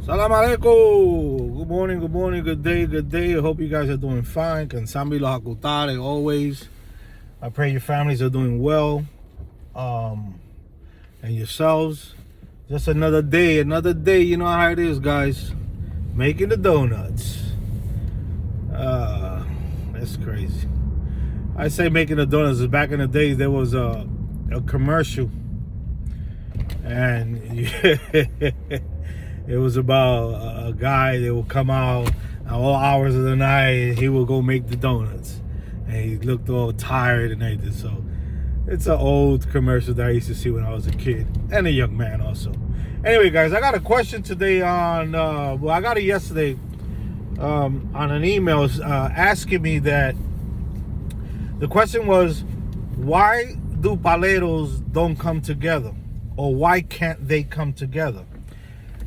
Salam alaikum. Good morning, good day. I hope you guys are doing fine. Kansambi lo hakutare always. I pray your families are doing well. And yourselves. Just another day. You know how it is, guys. Making the donuts. That's crazy. I say making the donuts. Back in the days, there was a commercial. And it was about a guy that would come out at all hours of the night and he would go make the donuts. And he looked all tired and everything. So it's an old commercial that I used to see when I was a kid and a young man also. Anyway, guys, I got a question today on, I got it yesterday on an email asking me that the question was, why do paleros don't come together? Or why can't they come together?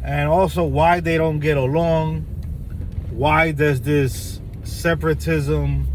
And also why they don't get along, why there's this separatism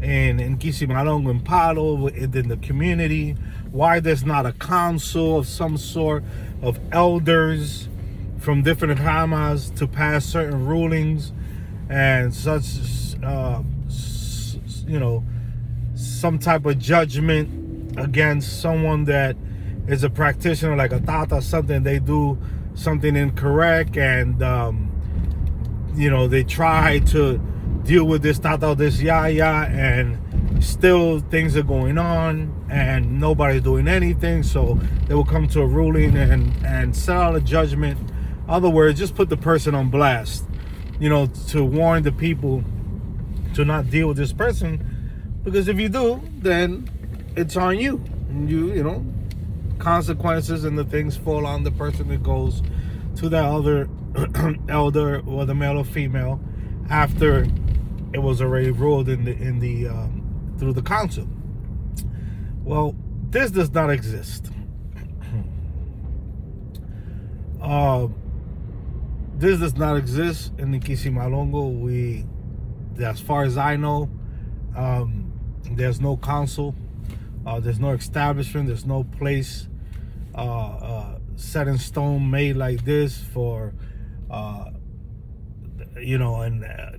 in Kisimalongo and Palo within the community, why there's not a council of some sort of elders from different ramas to pass certain rulings and such, some type of judgment against someone that is a practitioner like a tata, something they do something incorrect, and they try to deal with this tata, this yaya, and still things are going on and nobody's doing anything. So they will come to a ruling and set out a judgment. In other words, just put the person on blast, to warn the people to not deal with this person, because if you do, then it's on you. Consequences and the things fall on the person that goes to that other elder, whether male or female, after it was already ruled in the through the council. Well, this does not exist. This does not exist in the Kisimalongo. As far as I know, there's no council. There's no establishment. There's no place set in stone made like this for, and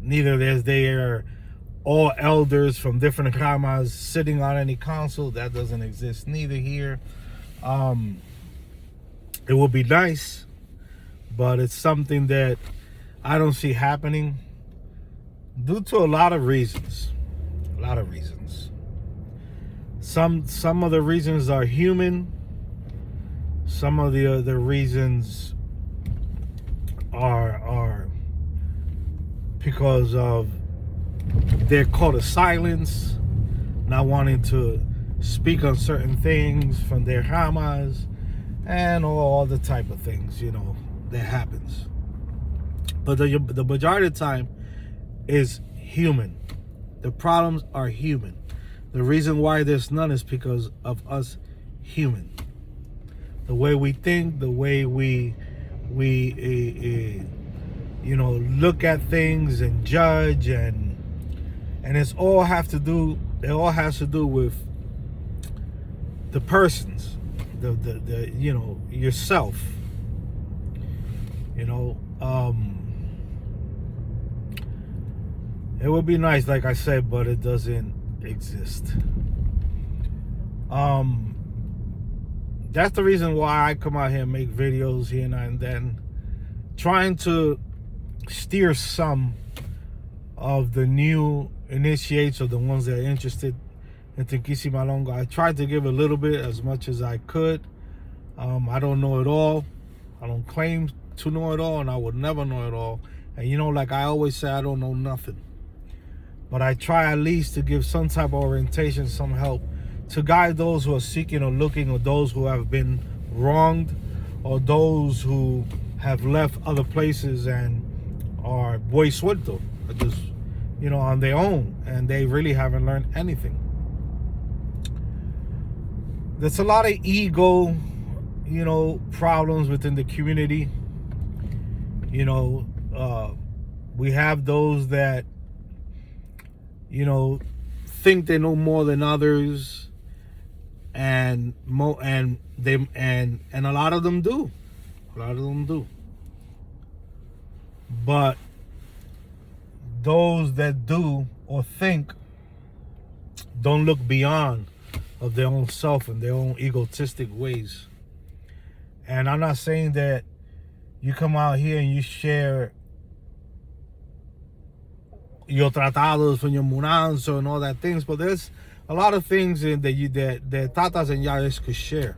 neither there all elders from different ramas sitting on any council. That doesn't exist neither here. It would be nice, but it's something that I don't see happening due to a lot of reasons. Some of the reasons are human. Some of the other reasons are because of their call of silence, not wanting to speak on certain things from their ramas, and all the type of things, that happens. But the majority of the time is human. The problems are human. The reason why there's none is because of us human. The way we think, the way we look at things and judge, and it all has to do with the persons, the yourself. It would be nice, like I said, but it doesn't exist. That's the reason why I come out here and make videos here and then, trying to steer some of the new initiates or the ones that are interested in Kisimalongo. I tried to give a little bit, as much as I could. I don't know it all. I don't claim to know it all, and I would never know it all. And like I always say, I don't know nothing. But I try at least to give some type of orientation, some help to guide those who are seeking or looking, or those who have been wronged, or those who have left other places and are boy suelto, just on their own, and they really haven't learned anything. There's a lot of ego, problems within the community. We have those that think they know more than others, and a lot of them do. But those that do or think don't look beyond of their own self and their own egotistic ways. And I'm not saying that you come out here and you share your tratados from your muranzo and all that things, but there's a lot of things that tatas and yayas could share.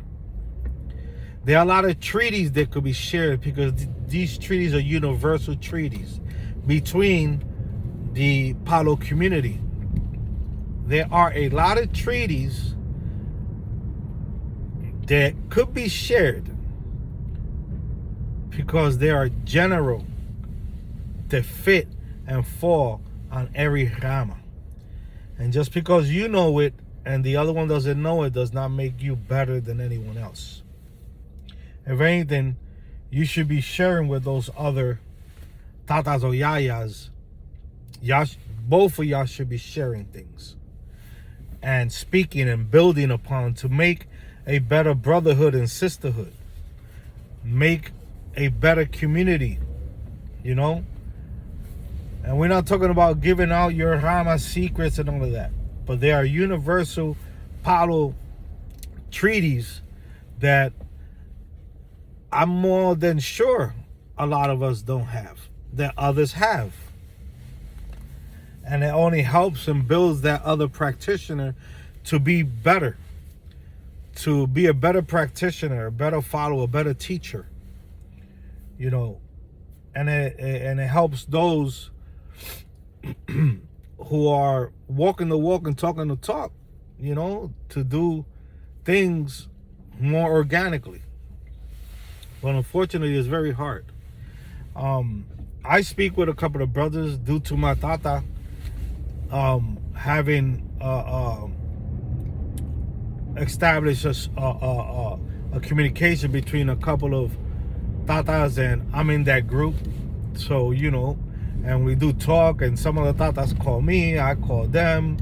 There are a lot of treaties that could be shared because these treaties are universal treaties between the Palo community. There are a lot of treaties that could be shared because they are general, that fit and fall on every rama. And just because you know it and the other one doesn't know it does not make you better than anyone else. If anything, you should be sharing with those other tatas or yayas. Both of y'all should be sharing things and speaking and building upon to make a better brotherhood and sisterhood. Make a better community, you know? And we're not talking about giving out your Rama secrets and all of that. But there are universal Palo treaties that I'm more than sure a lot of us don't have, that others have. And it only helps and builds that other practitioner to be better, to be a better practitioner, a better follower, a better teacher, you know. And it helps those who are walking the walk and talking the talk, you know, to do things more organically. But unfortunately, it's very hard. I speak with a couple of brothers due to my tata having established a communication between a couple of tatas, and I'm in that group. So, you know, and we do talk, and some of the tatas call me, I call them.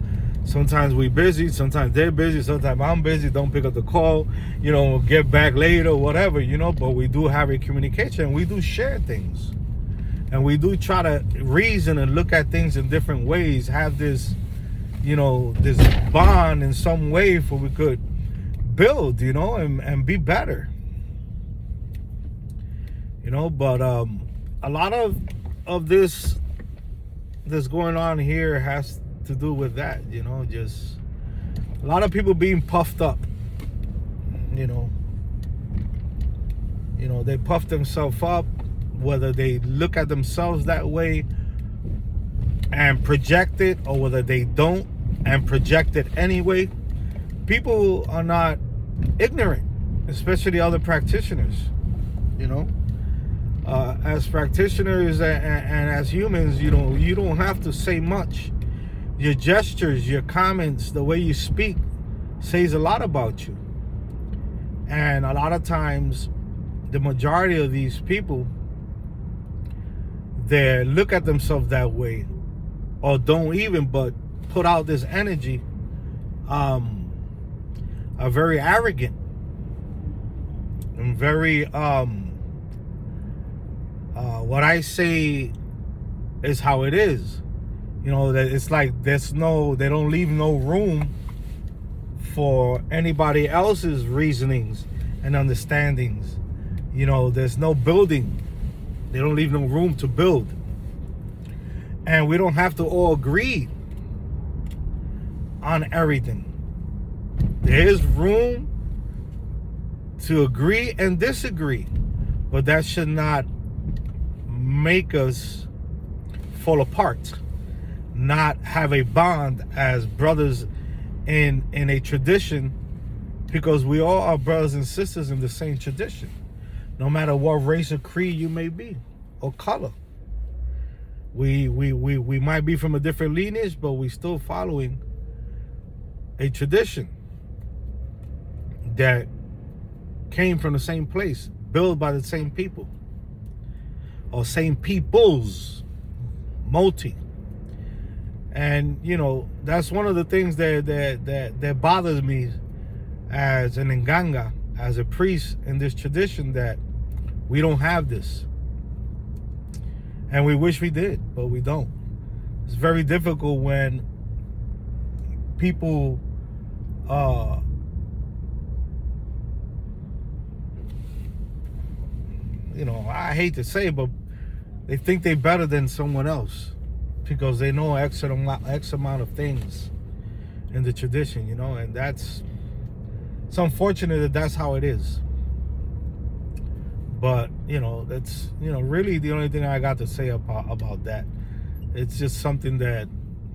Sometimes we busy, sometimes they're busy, sometimes I'm busy, don't pick up the call, you know, we'll get back later, whatever, you know, but we do have a communication. We do share things. And we do try to reason and look at things in different ways, have this, you know, this bond in some way for we could build, you know, and be better. You know, but a lot of this going on here has to do with that, you know, just a lot of people being puffed up, you know, they puff themselves up, whether they look at themselves that way and project it, or whether they don't and project it anyway. People are not ignorant, especially other practitioners, you know. As practitioners and as humans, you know, you don't have to say much. Your gestures, your comments, the way you speak says a lot about you. And a lot of times, the majority of these people, they look at themselves that way, or don't even, but put out this energy, are very arrogant and very what I say is how it is. You know, that it's like they don't leave no room for anybody else's reasonings and understandings. You know, there's no building. They don't leave no room to build. And we don't have to all agree on everything. There is room to agree and disagree, but that should not make us fall apart, not have a bond as brothers in a tradition, because we all are brothers and sisters in the same tradition, no matter what race or creed you may be or color. We might be from a different lineage, but we still following a tradition that came from the same place, built by the same people, or same peoples, multi. And you know, that's one of the things that bothers me as an Nganga, as a priest in this tradition, that we don't have this. And we wish we did, but we don't. It's very difficult when people I hate to say it, but they think they're better than someone else because they know X amount of things in the tradition, and it's unfortunate that that's how it is. But that's really the only thing I got to say about that. It's just something that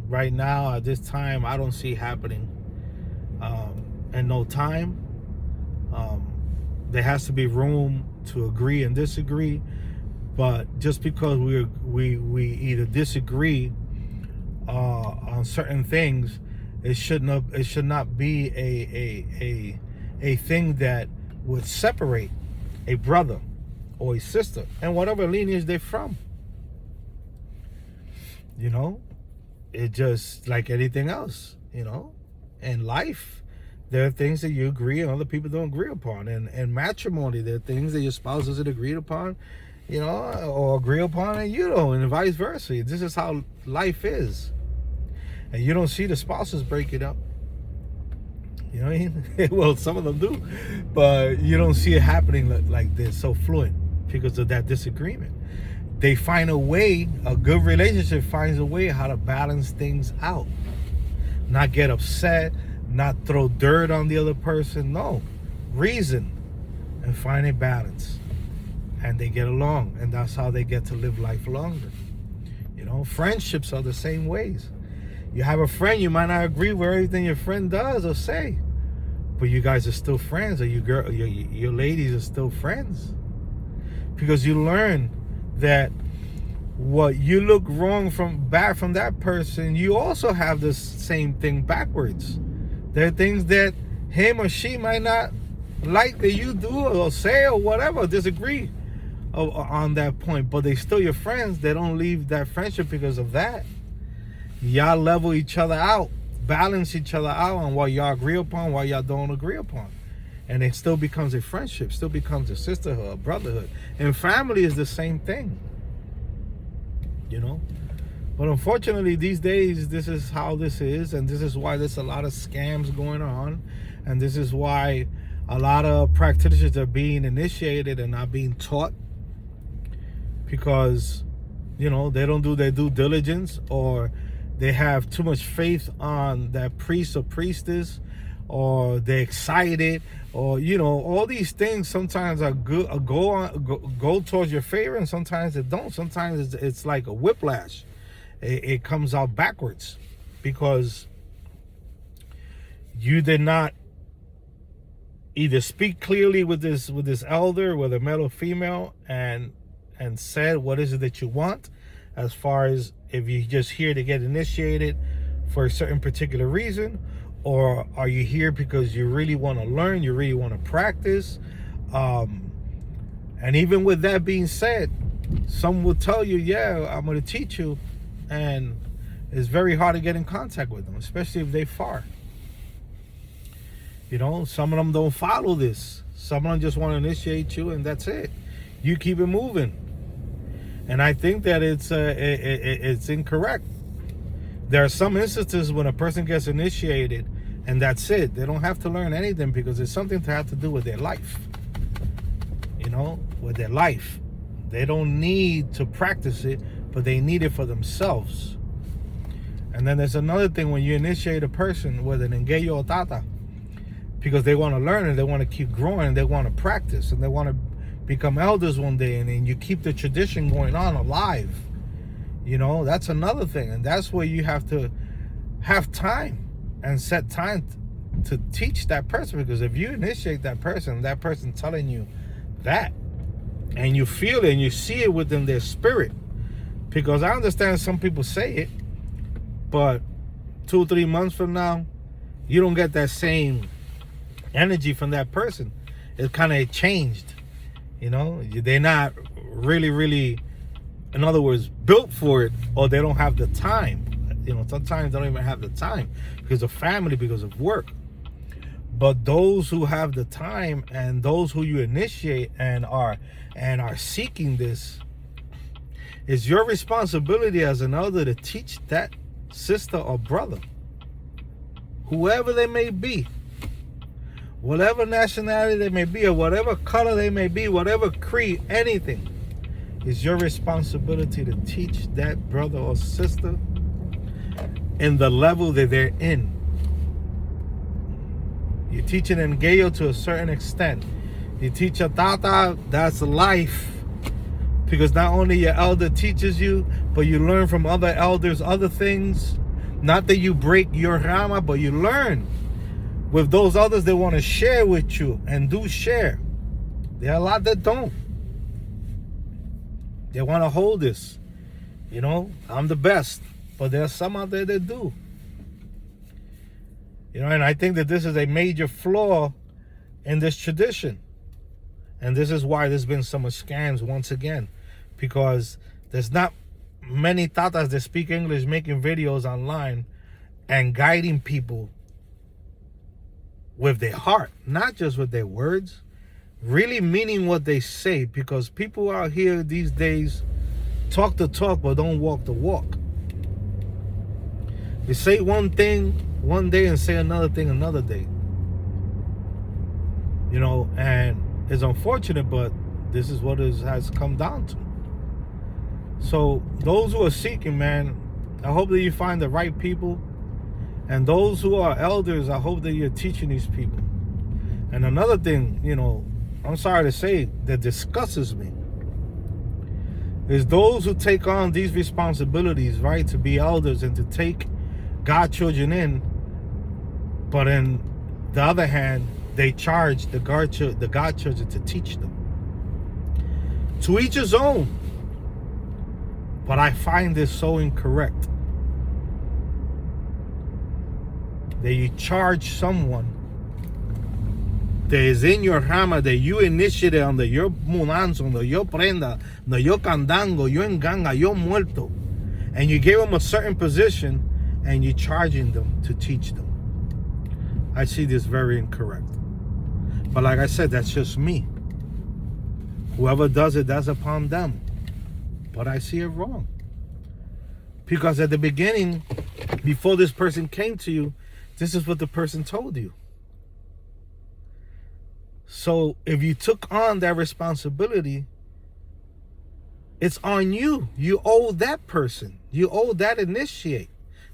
right now at this time I don't see happening, and no time. There has to be room to agree and disagree, but just because we either disagree on certain things, it should not be a thing that would separate a brother or a sister and whatever lineage they're from. It just like anything else, in life. There are things that you agree and other people don't agree upon. And matrimony, there are things that your spouse doesn't agree upon, or agree upon and you don't, and vice versa. This is how life is. And you don't see the spouses break it up. You know what I mean? Well, some of them do. But you don't see it happening like this, so fluent, because of that disagreement. They find a way, a good relationship finds a way how to balance things out. Not get upset, not throw dirt on the other person. No, reason and find a balance, and they get along, and that's how they get to live life longer. Friendships are the same ways. You have a friend, you might not agree with everything your friend does or say, but you guys are still friends, or your ladies are still friends, because you learn that what you look wrong from that person, you also have the same thing backwards. There are things that him or she might not like that you do or say or whatever, disagree on that point, but they still your friends. They don't leave that friendship because of that. Y'all level each other out, balance each other out on what y'all agree upon, what y'all don't agree upon. And it still becomes a friendship, still becomes a sisterhood, a brotherhood. And family is the same thing. But unfortunately, these days, this is how this is, and this is why there's a lot of scams going on, and this is why a lot of practitioners are being initiated and not being taught, because, they don't do their due diligence, or they have too much faith on that priest or priestess, or they're excited, or all these things sometimes are good, go towards your favor, and sometimes it don't. Sometimes it's like a whiplash. It comes out backwards because you did not either speak clearly with this elder, whether male or female, and said what is it that you want, as far as if you're just here to get initiated for a certain particular reason, or are you here because you really want to learn, you really want to practice. And even with that being said, some will tell you, yeah, I'm going to teach you, and it's very hard to get in contact with them, especially if they're far. Some of them don't follow this. Some of them just want to initiate you, and that's it. You keep it moving. And I think that it's incorrect. There are some instances when a person gets initiated and that's it. They don't have to learn anything because it's something to have to do with their life. With their life. They don't need to practice it, but they need it for themselves. And then there's another thing when you initiate a person with an engeyo or tata, because they want to learn and they want to keep growing, they want to practice, and they want to become elders one day, and then you keep the tradition going on alive. That's another thing, and that's where you have to have time and set time to teach that person, because if you initiate that person telling you that, and you feel it and you see it within their spirit, because I understand some people say it, but 2 or 3 months from now, you don't get that same energy from that person. It kind of changed. They're not really, in other words, built for it, or they don't have the time. Sometimes they don't even have the time because of family, because of work. But those who have the time, and those who you initiate and are seeking this, It's your responsibility as an elder to teach that sister or brother, whoever they may be, whatever nationality they may be, or whatever color they may be, whatever creed, anything. It's your responsibility to teach that brother or sister in the level that they're in. You teach an engayo to a certain extent. You teach a tata, that's life. Because not only your elder teaches you, but you learn from other elders, other things. Not that you break your rama, but you learn with those others that want to share with you and do share. There are a lot that don't. They want to hold this. You know, I'm the best. But there are some out there that do. You know, and I think that this is a major flaw in this tradition. And this is why there's been so much scams once again. Because there's not many tatas that speak English making videos online and guiding people with their heart, not just with their words, really meaning what they say. Because people out here these days talk the talk but don't walk the walk. They say one thing one day and say another thing another day. You know, and it's unfortunate, but this is what it has come down to. So those who are seeking, man, I hope that you find the right people. And those who are elders, I hope that you're teaching these people. And another thing, you know, I'm sorry to say, that disgusts me is those who take on these responsibilities, right, to be elders and to take godchildren in, but on the other hand, they charge the godchildren to teach them. To each his own. But I find this so incorrect. That you charge someone that is in your rama, that you initiated under your mudanza, under your prenda, under your candango, your enganga, your muerto, and you gave them a certain position, and you're charging them to teach them. I see this very incorrect. But like I said, that's just me. Whoever does it, that's upon them. But I see it wrong. Because at the beginning, before this person came to you, this is what the person told you. So if you took on that responsibility, it's on you. You owe that person. You owe that initiate.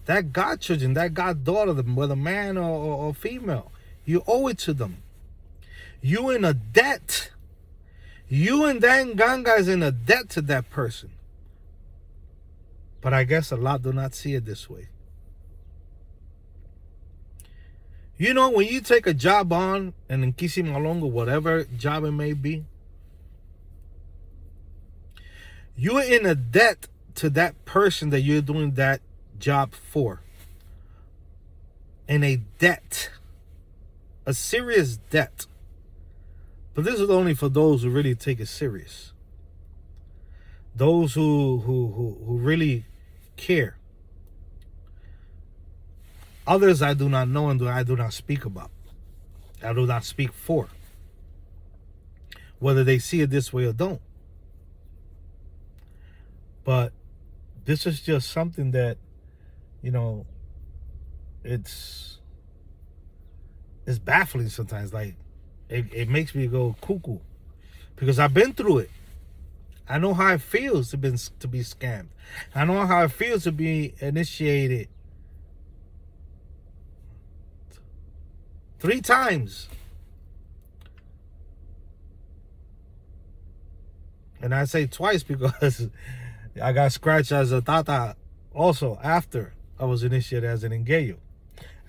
That godchildren, that goddaughter, whether man or female. You owe it to them. You in a debt. You and that nganga is in a debt to that person. But I guess a lot do not see it this way. You know, when you take a job on, and in Kisimalongo, whatever job it may be, you're in a debt to that person that you're doing that job for. In a debt. A serious debt. But this is only for those who really take it serious. Those who really care. Others I do not know and I do not speak about. I do not speak for. Whether they see it this way or don't. But this is just something that, you know, it's baffling sometimes. Like, it makes me go cuckoo. Because I've been through it. I know how it feels to be scammed. I know how it feels to be initiated 3 times. And I say twice because I got scratched as a tata also after I was initiated as an engayo.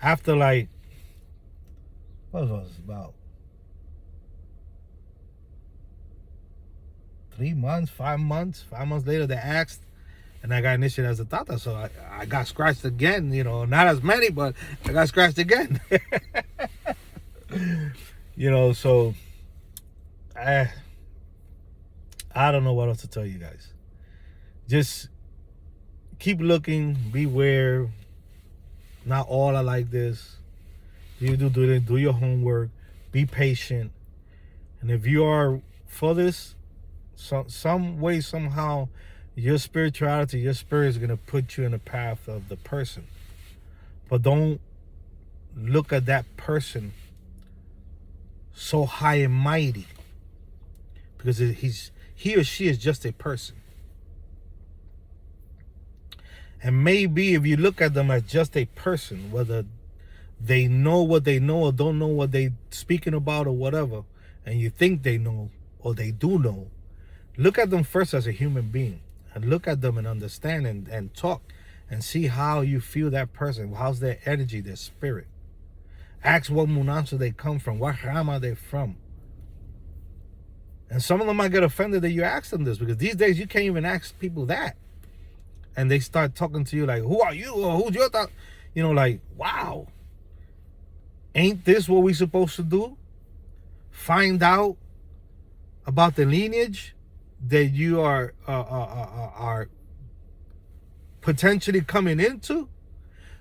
After like, what was it, about 3 months, 5 months. 5 months later, they asked, and I got initiated as a tata. So I got scratched again, you know, not as many, but I got scratched again. You know, so I don't know what else to tell you guys. Just keep looking, beware. Not all are like this. You do your homework, be patient. And if you are for this, some way, somehow, Your spirituality, your spirit is going to put you in the path of the person. But don't look at that person so high and mighty, because he or she is just a person. And maybe if you look at them as just a person, whether they know what they know or don't know what they speaking about or whatever, and you think they know or they do know, look at them first as a human being, and look at them and understand and talk and see how you feel that person. How's their energy, their spirit. Ask what munanza they come from, what rama they're from. And some of them might get offended that you ask them this, because these days you can't even ask people that. And they start talking to you like, who are you? Or who's your thought? You know, like, wow. Ain't this what we supposed to do? Find out about the lineage that you are potentially coming into.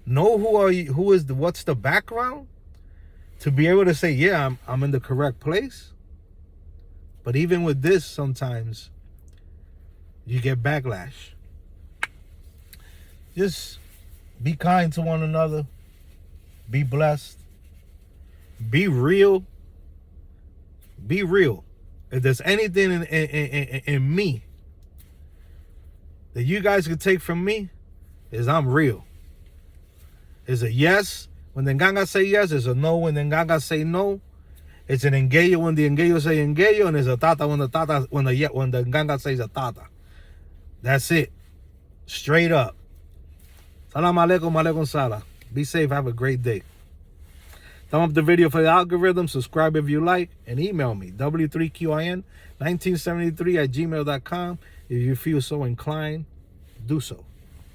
Know who are you, what's the background, to be able to say, yeah, I'm in the correct place. But even with this, sometimes you get backlash. Just be kind to one another. Be blessed. Be real. Be real. If there's anything in me that you guys can take from me, is I'm real. It's a yes when the Nganga say yes. It's a no when the Nganga say no. It's an engayo when the engayo say engayo, and it's a tata when the Nganga says a tata. That's it. Straight up. Salam alaikum, alaikum salam. Be safe. Have a great day. Thumb up the video for the algorithm. Subscribe if you like. And email me, w3qin1973 @gmail.com. If you feel so inclined, do so.